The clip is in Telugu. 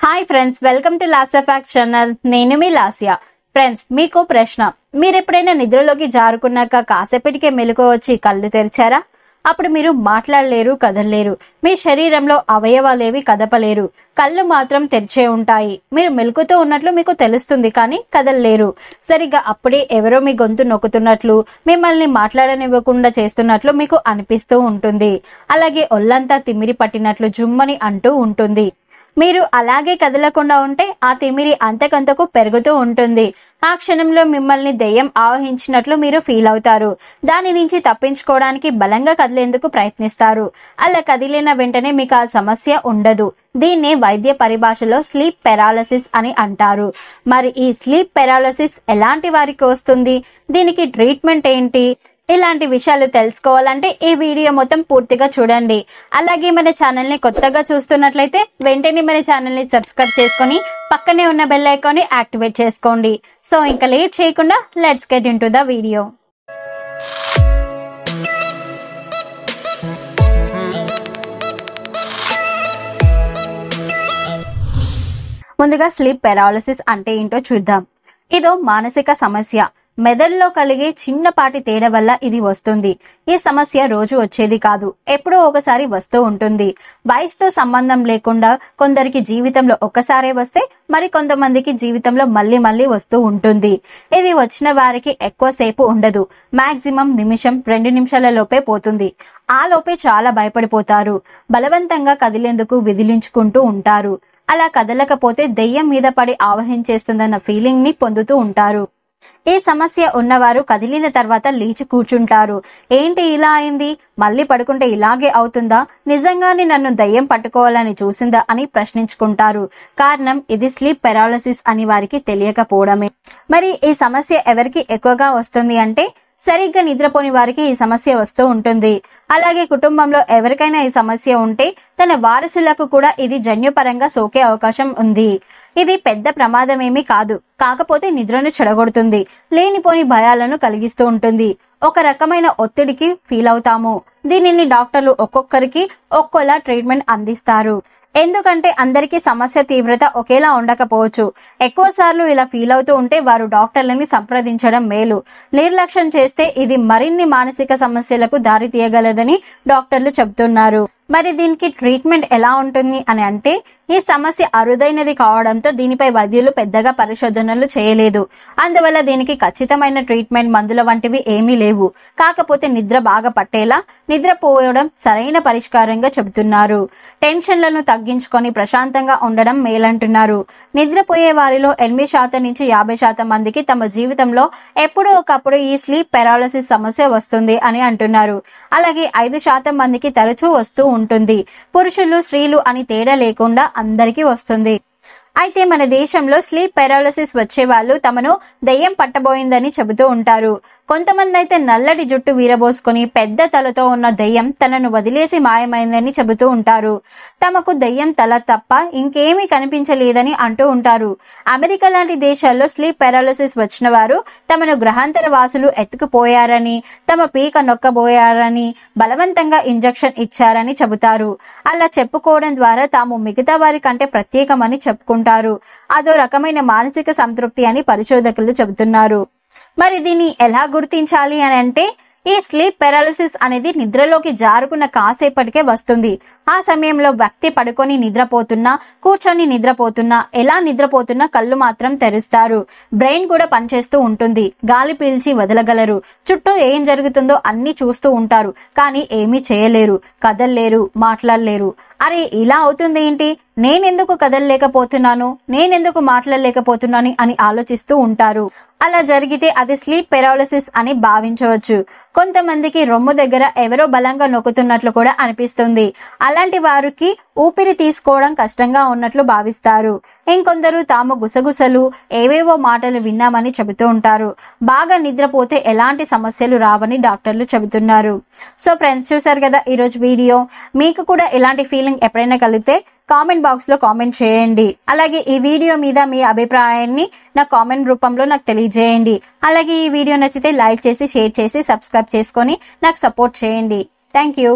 Hi friends, welcome to Lasya facts channel. నేను మీ లాస్యా. ఫ్రెండ్స్, మీకు ప్రశ్న. మీరు ఎప్పుడైనా నిద్రలోకి జారుకున్నాక కాసేపటికే మెలకు వచ్చి కళ్ళు తెరిచారా? అప్పుడు మీరు మాట్లాడలేరు, కదలలేరు. మీ శరీరంలో అవయవాలేవి కదపలేరు. కళ్ళు మాత్రం తెరిచే ఉంటాయి. మీరు మెలకుతూ ఉన్నట్లు మీకు తెలుస్తుంది, కానీ కదలలేరు. సరిగ్గా అప్పుడే ఎవరో మీ గొంతు నొక్కుతున్నట్లు, మిమ్మల్ని మాట్లాడనివ్వకుండా చేస్తున్నట్లు మీకు అనిపిస్తూ ఉంటుంది. అలాగే ఒళ్ళంతా తిమ్మిరి పట్టినట్లు జుమ్మని అంటూ ఉంటుంది. మీరు అలాగే కదలకుండా ఉంటే ఆ తిమిరి అంతకంతకు పెరుగుతూ ఉంటుంది. ఆ క్షణంలో మిమ్మల్ని దెయ్యం ఆవహించినట్లు మీరు ఫీల్ అవుతారు. దాని నుంచి తప్పించుకోవడానికి బలంగా కదిలేందుకు ప్రయత్నిస్తారు. అలా కదిలిన వెంటనే మీకు ఆ సమస్య ఉండదు. దీన్నే వైద్య పరిభాషలో స్లీప్ పెరాలసిస్ అని అంటారు. మరి ఈ స్లీప్ పెరాలసిస్ ఎలాంటి వారికి వస్తుంది? దీనికి ట్రీట్మెంట్ ఏంటి? ఇలాంటి విషయాలు తెలుసుకోవాలంటే ఈ వీడియో మొత్తం పూర్తిగా చూడండి. అలాగే మన ఛానల్ ని కొత్తగా చూస్తున్నట్లయితే వెంటనే మన ఛానల్ ని సబ్స్క్రైబ్ చేసుకొని పక్కనే ఉన్న బెల్ ఐకాన్ ని యాక్టివేట్ చేసుకోండి. సో ఇంకా లేట్ చేయకుండా let's get into the video. ముందుగా స్లీప్ పెరాలసిస్ అంటే ఏంటో చూద్దాం. ఇదో మానసిక సమస్య. మెదడులో కలిగే చిన్నపాటి తేడా వల్ల ఇది వస్తుంది. ఈ సమస్య రోజు వచ్చేది కాదు, ఎప్పుడో ఒకసారి వస్తూ ఉంటుంది. వయసుతో సంబంధం లేకుండా కొందరికి జీవితంలో ఒక్కసారే వస్తే మరి కొంతమందికి జీవితంలో మళ్ళీ మళ్ళీ వస్తూ ఉంటుంది. ఇది వచ్చిన వారికి ఎక్కువసేపు ఉండదు. మాక్సిమం నిమిషం 2 నిమిషాల లోపే పోతుంది. ఆ లోపే చాలా భయపడిపోతారు. బలవంతంగా కదిలేందుకు విదిలించుకుంటూ ఉంటారు. అలా కదలకపోతే దెయ్యం మీద పడి ఆవహించేస్తుందన్న ఫీలింగ్ ని పొందుతూ ఉంటారు. ఈ సమస్య ఉన్నవారు కదిలిన తర్వాత లేచి కూర్చుంటారు. ఏంటి ఇలా అయింది? మళ్ళీ పడుకుంటే ఇలాగే అవుతుందా? నిజంగానే నన్ను దయ్యం పట్టుకోవాలని చూసిందా అని ప్రశ్నించుకుంటారు. కారణం ఇది స్లీప్ పెరాలసిస్ అని వారికి తెలియకపోవడమే. మరి ఈ సమస్య ఎవరికి ఎక్కువగా వస్తుంది అంటే సరిగ్గా నిద్రపోని వారికి ఈ సమస్య వస్తూ ఉంటుంది. అలాగే కుటుంబంలో ఎవరికైనా ఈ సమస్య ఉంటే తన వారసులకు కూడా ఇది జన్యుపరంగా సోకే అవకాశం ఉంది. ఇది పెద్ద ప్రమాదమేమీ కాదు, కాకపోతే నిద్రను చెడగొడుతుంది. లేనిపోని భయాలను కలిగిస్తూ ఉంటుంది. ఒక రకమైన ఒత్తిడికి ఫీల్ అవుతాము. దీనిని డాక్టర్లు ఒక్కొక్కరికి ఒక్కోలా ట్రీట్మెంట్ అందిస్తారు. ఎందుకంటే అందరికీ సమస్య తీవ్రత ఒకేలా ఉండకపోవచ్చు. ఎక్కువ సార్లు ఇలా ఫీల్ అవుతూ ఉంటే వారు డాక్టర్లని సంప్రదించడం మేలు. నిర్లక్ష్యం చేస్తే ఇది మరిన్ని మానసిక సమస్యలకు దారి తీయగలదని డాక్టర్లు చెబుతున్నారు. మరి దీనికి ట్రీట్మెంట్ ఎలా ఉంటుంది అని అంటే, ఈ సమస్య అరుదైనది కావడంతో దీనిపై వైద్యులు పెద్దగా పరిశోధనలు చేయలేదు. అందువల్ల దీనికి ఖచ్చితమైన ట్రీట్మెంట్ మందుల వంటివి ఏమీ లేవు. కాకపోతే నిద్ర బాగా పట్టేలా నిద్రపోవడం సరైన పరిష్కారంగా చెబుతున్నారు. టెన్షన్లను తగ్గించుకొని ప్రశాంతంగా ఉండడం మేలంటున్నారు. నిద్రపోయే వారిలో 8% నుంచి 50% మందికి తమ జీవితంలో ఎప్పుడో ఒకప్పుడు ఈ స్లీప్ పెరాలసిస్ సమస్య వస్తుంది అని అంటున్నారు. అలాగే 5% మందికి తరచూ వస్తూ ఉంటుంది. పురుషులు స్త్రీలు అని తేడా లేకుండా అందరికీ వస్తుంది. అయితే మన దేశంలో స్లీప్ పెరాలసిస్ వచ్చే వాళ్ళు తమను దెయ్యం పట్టబోయిందని చెబుతూ ఉంటారు. కొంతమంది అయితే నల్లటి జుట్టు వీరబోసుకొని పెద్ద తలతో ఉన్న దెయ్యం తనను వదిలేసి మాయమైందని చెబుతూ ఉంటారు. తమకు దెయ్యం తల తప్ప ఇంకేమీ కనిపించలేదని అంటూ ఉంటారు. అమెరికా లాంటి దేశాల్లో స్లీప్ పెరాలసిస్ వచ్చిన వారు తమను గ్రహాంతర వాసులు ఎత్తుకుపోయారని, తమ పీక నొక్కబోయారని, బలవంతంగా ఇంజెక్షన్ ఇచ్చారని చెబుతారు. అలా చెప్పుకోవడం ద్వారా తాము మిగతా వారి కంటే ప్రత్యేకమని చెప్పుకుంటారు. అదో రకమైన మానసిక సంతృప్తి అని పరిశోధకులు చెబుతున్నారు. మరి దీన్ని ఎలా గుర్తించాలి అని అంటే, ఈ స్లీప్ పెరాలసిస్ అనేది నిద్రలోకి జారుకున్న కాసేపటికే వస్తుంది. ఆ సమయంలో వ్యక్తి పడుకొని నిద్రపోతున్నా, కూర్చొని నిద్రపోతున్నా, ఎలా నిద్రపోతున్నా కళ్ళు మాత్రం తెరుస్తారు. బ్రెయిన్ కూడా పనిచేస్తూ ఉంటుంది. గాలి పీల్చి వదలగలరు. చుట్టూ ఏం జరుగుతుందో అన్ని చూస్తూ ఉంటారు. కానీ ఏమీ చేయలేరు, కదలలేరు, మాట్లాడలేరు. అరే ఇలా అవుతుంది ఏంటి? నేనెందుకు కదలలేకపోతున్నాను, నేనెందుకు మాట్లాడలేకపోతున్నాను అని ఆలోచిస్తూ ఉంటారు. అలా జరిగితే అది స్లీప్ పెరాలసిస్ అని భావించవచ్చు. కొంతమందికి రొమ్ము దగ్గర ఎవరో బలంగా నొక్కుతున్నట్లు కూడా అనిపిస్తుంది. అలాంటి వారికి ఊపిరి తీసుకోవడం కష్టంగా ఉన్నట్లు భావిస్తారు. ఇంకొందరు తాము గుసగుసలు, ఏవేవో మాటలు విన్నామని చెబుతూ ఉంటారు. బాగా నిద్రపోతే ఎలాంటి సమస్యలు రావని డాక్టర్లు చెబుతున్నారు. సో ఫ్రెండ్స్, చూసారు కదా ఈరోజు వీడియో. మీకు కూడా ఇలాంటి ఫీలింగ్ ఎప్పుడైనా కలిగితే కామెంట్ బాక్స్ లో కామెంట్ చేయండి. అలాగే ఈ వీడియో మీద మీ అభిప్రాయాన్ని నా కామెంట్ రూపంలో నాకు తెలియజేయండి. అలాగే ఈ వీడియో నచ్చితే లైక్ చేసి, షేర్ చేసి, సబ్స్క్రైబ్ చేసుకొని నాకు సపోర్ట్ చేయండి. Thank you.